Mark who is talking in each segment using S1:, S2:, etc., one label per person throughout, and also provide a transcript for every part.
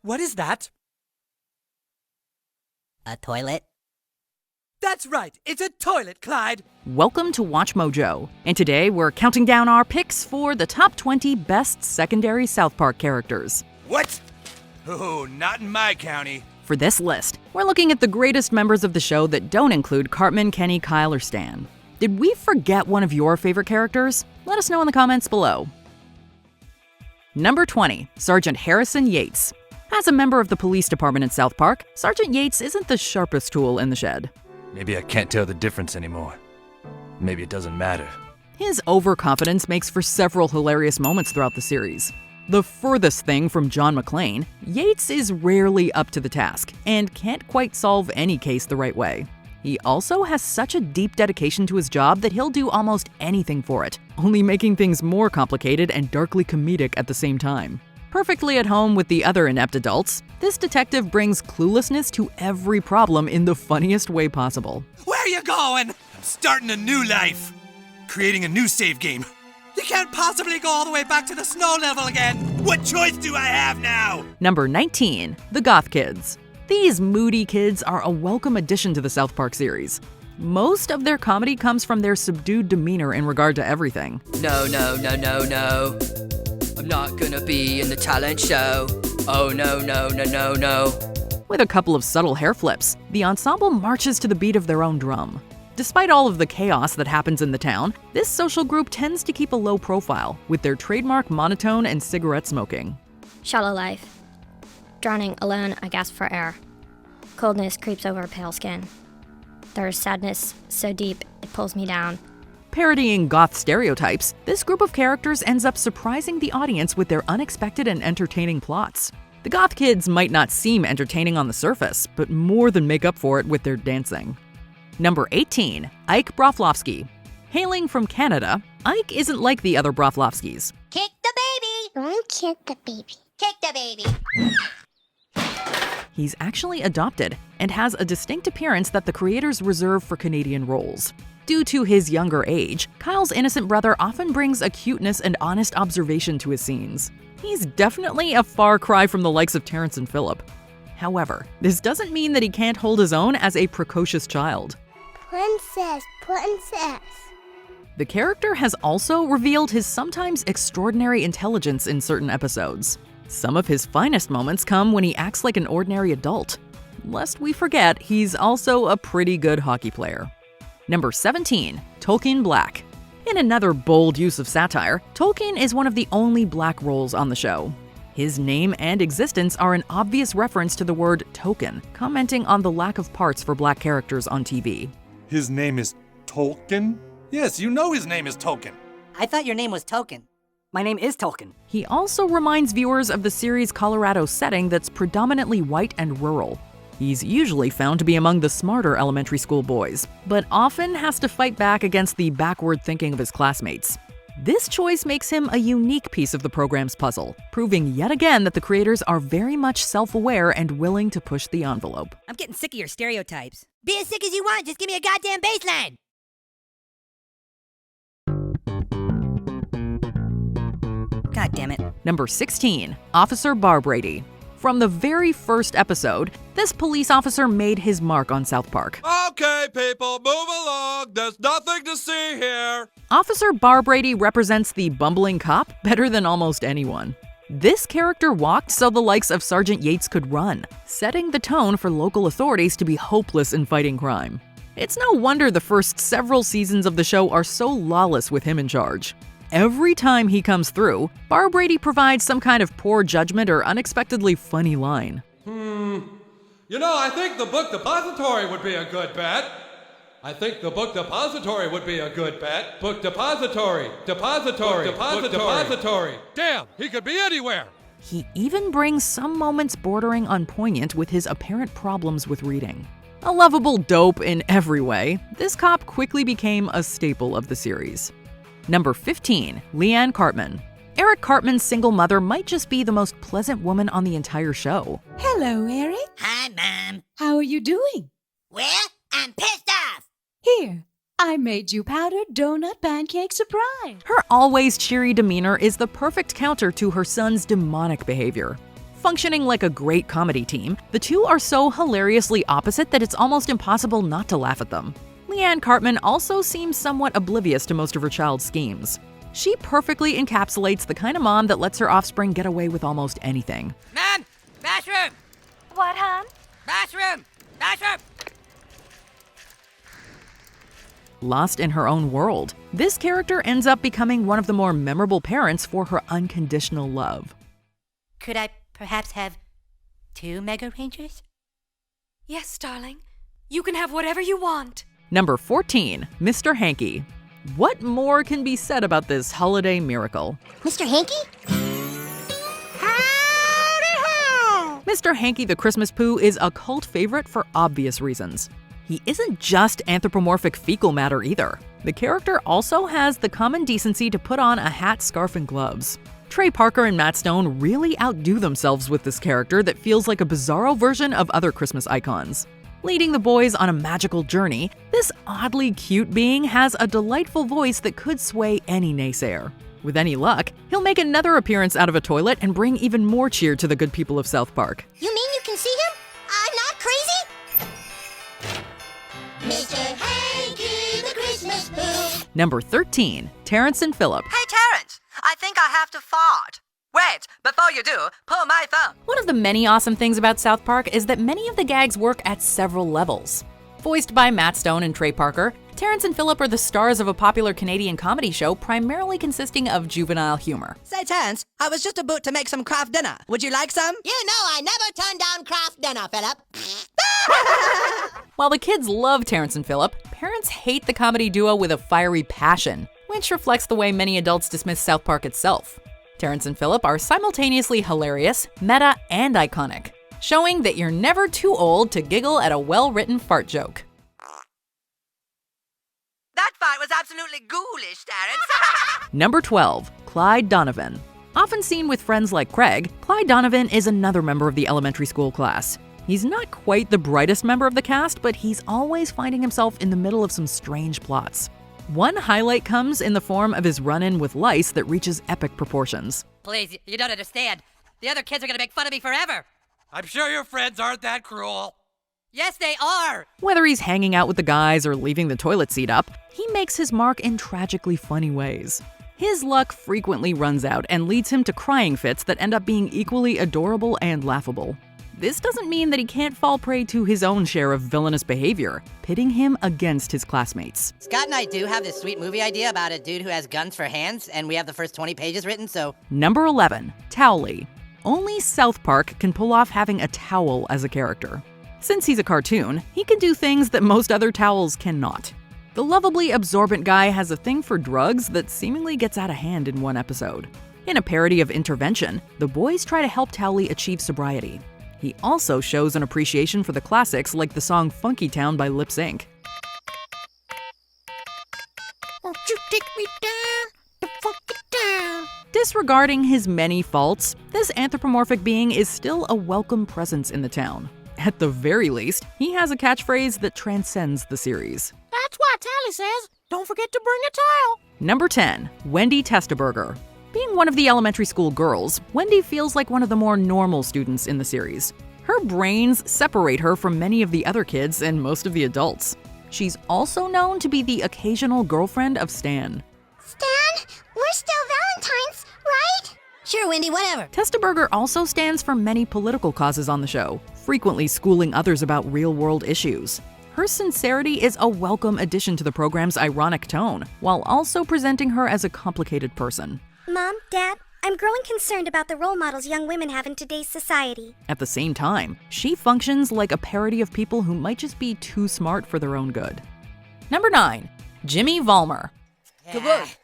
S1: What is that?
S2: A toilet?
S1: That's right, it's a toilet, Clyde!
S3: Welcome to WatchMojo, and today we're counting down our picks for the top 20 best secondary South Park characters.
S4: What? Oh, not in my county.
S3: For this list, we're looking at the greatest members of the show that don't include Cartman, Kenny, Kyle, or Stan. Did we forget one of your favorite characters? Let us know in the comments below. Number 20, Sergeant Harrison Yates. As a member of the police department in South Park, Sergeant Yates isn't the sharpest tool in the shed.
S4: Maybe I can't tell the difference anymore. Maybe it doesn't matter.
S3: His overconfidence makes for several hilarious moments throughout the series. The furthest thing from John McClane, Yates is rarely up to the task and can't quite solve any case the right way. He also has such a deep dedication to his job that he'll do almost anything for it, only making things more complicated and darkly comedic at the same time. Perfectly at home with the other inept adults, this detective brings cluelessness to every problem in the funniest way possible.
S4: Where are you going? I'm starting a new life. Creating a new save game.
S1: You can't possibly go all the way back to the snow level again!
S4: What choice do I have now?
S3: Number 19, the Goth Kids. These moody kids are a welcome addition to the South Park series. Most of their comedy comes from their subdued demeanor in regard to everything.
S5: No. I'm not gonna be in the talent show. Oh no.
S3: With a couple of subtle hair flips, the ensemble marches to the beat of their own drum. Despite all of the chaos that happens in the town, this social group tends to keep a low profile, with their trademark monotone and cigarette smoking.
S6: Shallow life. Drowning alone, I gasp for air. Coldness creeps over pale skin. There's sadness so deep it pulls me down.
S3: Parodying goth stereotypes, this group of characters ends up surprising the audience with their unexpected and entertaining plots. The Goth Kids might not seem entertaining on the surface, but more than make up for it with their dancing. Number 18, Ike BROFLOVSKI. Hailing from Canada, Ike isn't like the other BROFLOVSKIs.
S2: Kick the baby!
S6: Don't kick the baby.
S2: Kick the baby!
S3: He's actually adopted and has a distinct appearance that the creators reserve for Canadian roles. Due to his younger age, Kyle's innocent brother often brings a cuteness and honest observation to his scenes. He's definitely a far cry from the likes of Terrance Phillip. However, this doesn't mean that he can't hold his own as a precocious child.
S6: Princess.
S3: The character has also revealed his sometimes extraordinary intelligence in certain episodes. Some of his finest moments come when he acts like an ordinary adult. Lest we forget, he's also a pretty good hockey player. Number 17, Tolkien Black. In another bold use of satire, Tolkien is one of the only black roles on the show. His name and existence are an obvious reference to the word token, commenting on the lack of parts for black characters on TV.
S7: His name is Tolkien?
S4: Yes, you know his name is Tolkien.
S2: I thought your name was Token. My name is Tolkien.
S3: He also reminds viewers of the series' Colorado setting that's predominantly white and rural. He's usually found to be among the smarter elementary school boys, but often has to fight back against the backward thinking of his classmates. This choice makes him a unique piece of the program's puzzle, proving yet again that the creators are very much self-aware and willing to push the envelope.
S2: I'm getting sick of your stereotypes. Be as sick as you want, just give me a goddamn baseline! God damn it.
S3: Number 16, Officer BARBRADY. From the very first episode, this police officer made his mark on South Park.
S7: Okay, people, move along. There's nothing to see here.
S3: Officer BARBRADY represents the bumbling cop better than almost anyone. This character walked so the likes of Sergeant Yates could run, setting the tone for local authorities to be hopeless in fighting crime. It's no wonder the first several seasons of the show are so lawless with him in charge. Every time he comes through, BARBRADY provides some kind of poor judgment or unexpectedly funny line.
S7: You know, I think the book depository would be a good bet. Book depository. Damn, he could be anywhere.
S3: He even brings some moments bordering on poignant with his apparent problems with reading. A lovable dope in every way, this cop quickly became a staple of the series. Number 15, LIANE Cartman. Eric Cartman's single mother might just be the most pleasant woman on the entire show.
S8: Hello, Eric.
S2: Hi, Mom.
S8: How are you doing?
S2: Well, I'm pissed off.
S8: Here, I made you powdered donut pancake surprise.
S3: Her always cheery demeanor is the perfect counter to her son's demonic behavior. functioning like a great comedy team, the two are so hilariously opposite that it's almost impossible not to laugh at them. LIANE Cartman also seems somewhat oblivious to most of her child's schemes. She perfectly encapsulates the kind of mom that lets her offspring get away with almost anything.
S5: Mom! Bathroom!
S2: What, hon?
S5: Bathroom! Bathroom!
S3: Lost in her own world, this character ends up becoming one of the more memorable parents for her unconditional love.
S2: Could I perhaps have 2 Mega Rangers?
S8: Yes, darling. You can have whatever you want.
S3: Number 14, Mr. Hankey. What more can be said about this holiday miracle?
S6: Mr. Hankey?
S3: Mr. Hankey the Christmas Pooh is a cult favorite for obvious reasons. He isn't just anthropomorphic fecal matter either. The character also has the common decency to put on a hat, scarf, and gloves. Trey Parker and Matt Stone really outdo themselves with this character that feels like a bizarro version of other Christmas icons. Leading the boys on a magical journey, this oddly cute being has a delightful voice that could sway any naysayer. With any luck, he'll make another appearance out of a toilet and bring even more cheer to the good people of South Park.
S6: You mean you can see him? I'm not crazy? Mr. Hankey, the Christmas Pooh.
S3: Number 13, Terrance and Phillip.
S9: Hey, Terrance, I think I have to fart. Wait, before you do, pull my thumb.
S3: One of the many awesome things about South Park is that many of the gags work at several levels. Voiced by Matt Stone and Trey Parker, Terrance and Phillip are the stars of a popular Canadian comedy show primarily consisting of juvenile humor.
S9: Say, Terrance, I was just about to make some craft dinner. Would you like some?
S2: You know I never turn down craft dinner, Phillip.
S3: While the kids love Terrance and Phillip, parents hate the comedy duo with a fiery passion, which reflects the way many adults dismiss South Park itself. Terrance and Phillip are simultaneously hilarious, meta, and iconic, showing that you're never too old to giggle at a well-written fart joke.
S9: That fart was absolutely ghoulish, Terrance.
S3: Number 12, CLYDE Donovan. Often seen with friends like Craig, CLYDE Donovan is another member of the elementary school class. He's not quite the brightest member of the cast, but he's always finding himself in the middle of some strange plots. One highlight comes in the form of his run-in with lice that reaches epic proportions.
S5: Please, you don't understand. The other kids are gonna make fun of me forever.
S4: I'm sure your friends aren't that cruel.
S5: Yes, they are.
S3: Whether he's hanging out with the guys or leaving the toilet seat up, he makes his mark in tragically funny ways. His luck frequently runs out and leads him to crying fits that end up being equally adorable and laughable. This doesn't mean that he can't fall prey to his own share of villainous behavior, pitting him against his classmates.
S2: Scott and I do have this sweet movie idea about a dude who has guns for hands, and we have the first 20 pages written, so...
S3: Number 11, TOWELIE. Only South Park can pull off having a towel as a character. Since he's a cartoon, he can do things that most other towels cannot. The lovably absorbent guy has a thing for drugs that seemingly gets out of hand in one episode. In a parody of Intervention, the boys try to help TOWELIE achieve sobriety. He also shows an appreciation for the classics like the song Funky Town by Lip Sync.
S2: Won't you take me down to Funky Town?
S3: Disregarding his many faults, this anthropomorphic being is still a welcome presence in the town. At the very least, he has a catchphrase that transcends the series.
S2: That's why Tally says, don't forget to bring a towel.
S3: Number 10, Wendy TESTABURGER. Being one of the elementary school girls, Wendy feels like one of the more normal students in the series. Her brains separate her from many of the other kids and most of the adults. She's also known to be the occasional girlfriend of Stan.
S6: Stan, we're still Valentines, right?
S2: Sure, Wendy, whatever.
S3: TESTABURGER also stands for many political causes on the show, frequently schooling others about real-world issues. Her sincerity is a welcome addition to the program's ironic tone, while also presenting her as a complicated person.
S6: Mom, Dad, I'm growing concerned about the role models young women have in today's society.
S3: At the same time, she functions like a parody of people who might just be too smart for their own good. Number 9, Jimmy VALMER.
S5: Kabud.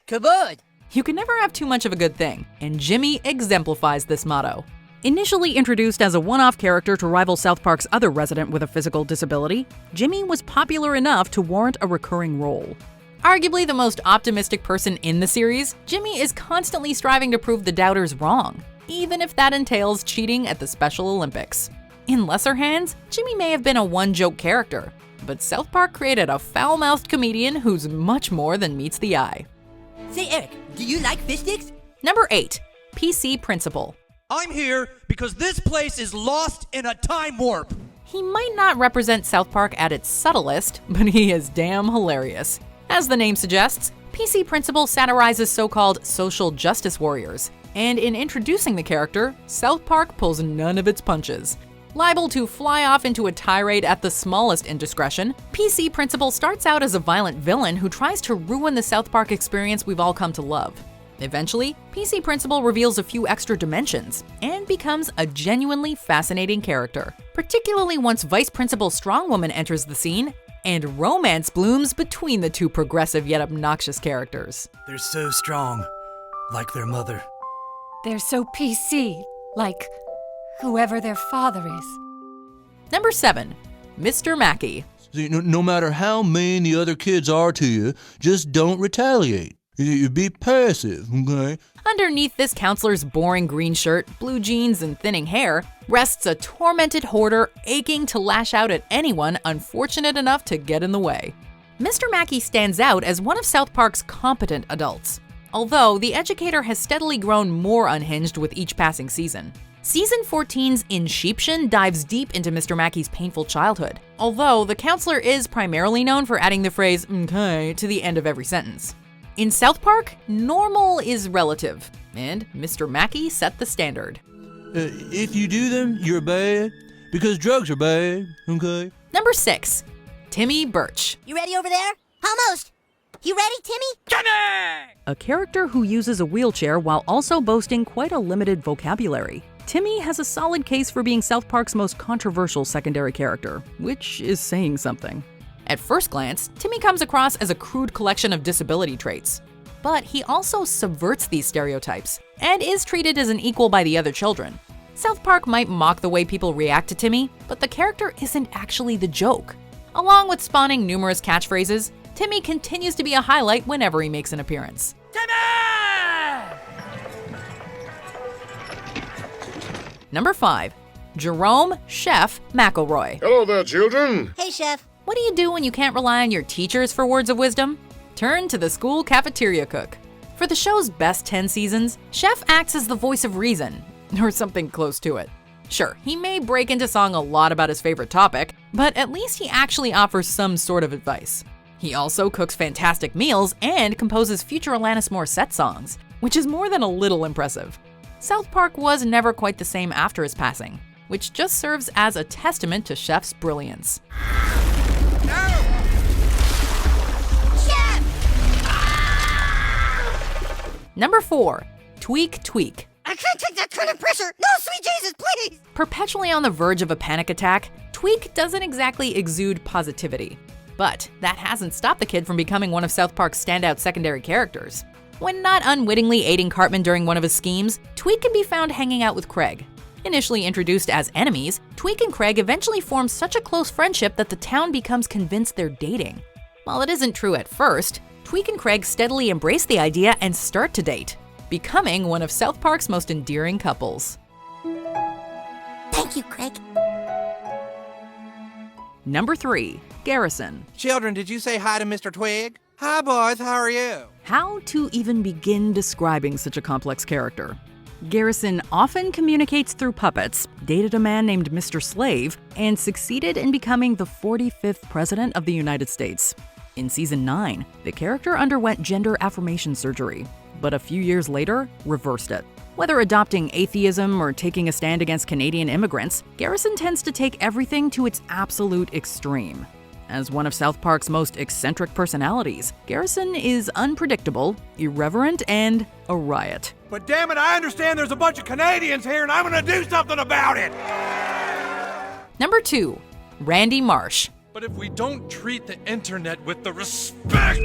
S5: Kabud.
S3: You can never have too much of a good thing, and Jimmy exemplifies this motto. Initially introduced as a one-off character to rival South Park's other resident with a physical disability, Jimmy was popular enough to warrant a recurring role. Arguably the most optimistic person in the series, Jimmy is constantly striving to prove the doubters wrong, even if that entails cheating at the Special Olympics. In lesser hands, Jimmy may have been a one-joke character, but South Park created a foul-mouthed comedian who's much more than meets the eye.
S2: Say, Eric, do you like fish sticks?
S3: Number 8, PC Principal.
S10: I'm here because this place is lost in a time warp.
S3: He might not represent South Park at its subtlest, but he is damn hilarious. As the name suggests, PC Principal satirizes so-called social justice warriors, and in introducing the character, South Park pulls none of its punches. Liable to fly off into a tirade at the smallest indiscretion, PC Principal starts out as a violent villain who tries to ruin the South Park experience we've all come to love. Eventually, PC Principal reveals a few extra dimensions and becomes a genuinely fascinating character, particularly once Vice Principal Strongwoman enters the scene and romance blooms between the two progressive yet obnoxious characters.
S11: They're so strong, like their mother.
S8: They're so PC, like whoever their father is.
S3: Number 7. Mr. Mackey.
S12: See, no matter how mean the other kids are to you, just don't retaliate. You be passive, okay?
S3: Underneath this counselor's boring green shirt, blue jeans, and thinning hair rests a tormented hoarder aching to lash out at anyone unfortunate enough to get in the way. Mr. Mackey stands out as one of South Park's competent adults, although the educator has steadily grown more unhinged with each passing season. Season 14's Insheeption dives deep into Mr. Mackey's painful childhood, although the counselor is primarily known for adding the phrase "okay" to the end of every sentence. In South Park, normal is relative, and Mr. Mackey set the standard.
S12: If you do them, you're bad, because drugs are bad, okay?
S3: Number 6. Timmy Birch.
S13: You ready over there? Almost. You ready, Timmy?
S1: Timmy!
S3: A character who uses a wheelchair while also boasting quite a limited vocabulary. Timmy has a solid case for being South Park's most controversial secondary character, which is saying something. At first glance, Timmy comes across as a crude collection of disability traits. But he also subverts these stereotypes and is treated as an equal by the other children. South Park might mock the way people react to Timmy, but the character isn't actually the joke. Along with spawning numerous catchphrases, Timmy continues to be a highlight whenever he makes an appearance.
S1: Timmy!
S3: Number 5. Jerome Chef McElroy.
S14: Hello there, children.
S13: Hey, Chef.
S3: What do you do when you can't rely on your teachers for words of wisdom? Turn to the school cafeteria cook. For the show's best 10 seasons, Chef acts as the voice of reason, or something close to it. Sure, he may break into song a lot about his favorite topic, but at least he actually offers some sort of advice. He also cooks fantastic meals and composes future Alanis Morissette songs, which is more than a little impressive. South Park was never quite the same after his passing, which just serves as a testament to Chef's brilliance. Number 4. TWEEK.
S13: I can't take that kind of pressure. No, sweet Jesus, please.
S3: Perpetually on the verge of a panic attack, TWEEK doesn't exactly exude positivity. But that hasn't stopped the kid from becoming one of South Park's standout secondary characters. When not unwittingly aiding Cartman during one of his schemes, TWEEK can be found hanging out with Craig. Initially introduced as enemies, TWEEK and Craig eventually form such a close friendship that the town becomes convinced they're dating. While it isn't true at first, TWEEK and Craig steadily embrace the idea and start to date, becoming one of South Park's most endearing couples.
S13: Thank you, Craig.
S3: Number 3. Garrison.
S10: Children, did you say hi to Mr. Twig? Hi, boys, how are you?
S3: How to even begin describing such a complex character? Garrison often communicates through puppets, dated a man named Mr. Slave, and succeeded in becoming the 45th President of the United States. In Season 9, the character underwent gender affirmation surgery, but a few years later, reversed it. Whether adopting atheism or taking a stand against Canadian immigrants, Garrison tends to take everything to its absolute extreme. As one of South Park's most eccentric personalities, Garrison is unpredictable, irreverent, and a riot.
S7: But damn it, I understand there's a bunch of Canadians here and I'm gonna do something about it!
S3: Number 2. Randy Marsh.
S4: But if we don't treat the internet with the respect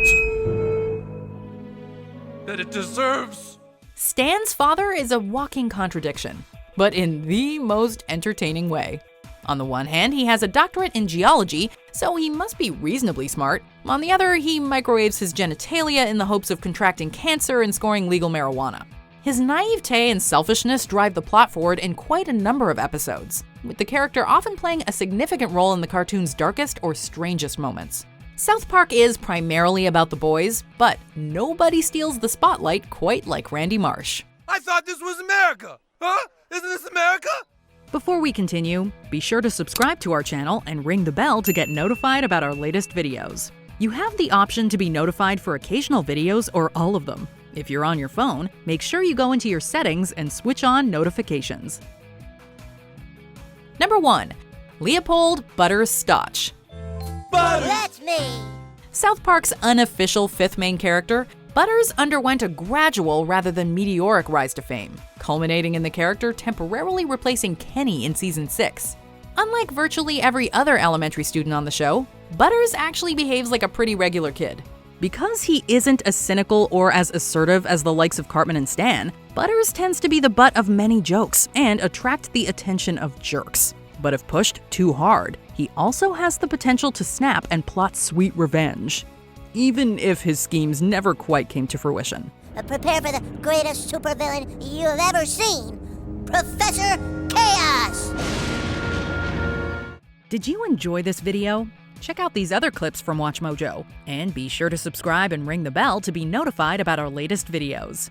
S4: that it deserves...
S3: Stan's father is a walking contradiction, but in the most entertaining way. On the one hand, he has a doctorate in geology, so he must be reasonably smart. On the other, he microwaves his genitalia in the hopes of contracting cancer and scoring legal marijuana. His naivete and selfishness drive the plot forward in quite a number of episodes, with the character often playing a significant role in the cartoon's darkest or strangest moments. South Park is primarily about the boys, but nobody steals the spotlight quite like Randy Marsh.
S7: I thought this was America! Huh?
S4: Isn't this America?
S3: Before we continue, be sure to subscribe to our channel and ring the bell to get notified about our latest videos. You have the option to be notified for occasional videos or all of them. If you're on your phone, make sure you go into your settings and switch on notifications. Number 1. Leopold Butters Stotch.
S13: That's me.
S3: South Park's unofficial fifth main character, Butters underwent a gradual rather than meteoric rise to fame, culminating in the character temporarily replacing Kenny in Season 6. Unlike virtually every other elementary student on the show, Butters actually behaves like a pretty regular kid. Because he isn't as cynical or as assertive as the likes of Cartman and Stan, Butters tends to be the butt of many jokes and attract the attention of jerks. But if pushed too hard, he also has the potential to snap and plot sweet revenge, even if his schemes never quite came to fruition.
S13: Prepare for the greatest supervillain you've ever seen, Professor Chaos!
S3: Did you enjoy this video? Check out these other clips from WatchMojo, and be sure to subscribe and ring the bell to be notified about our latest videos.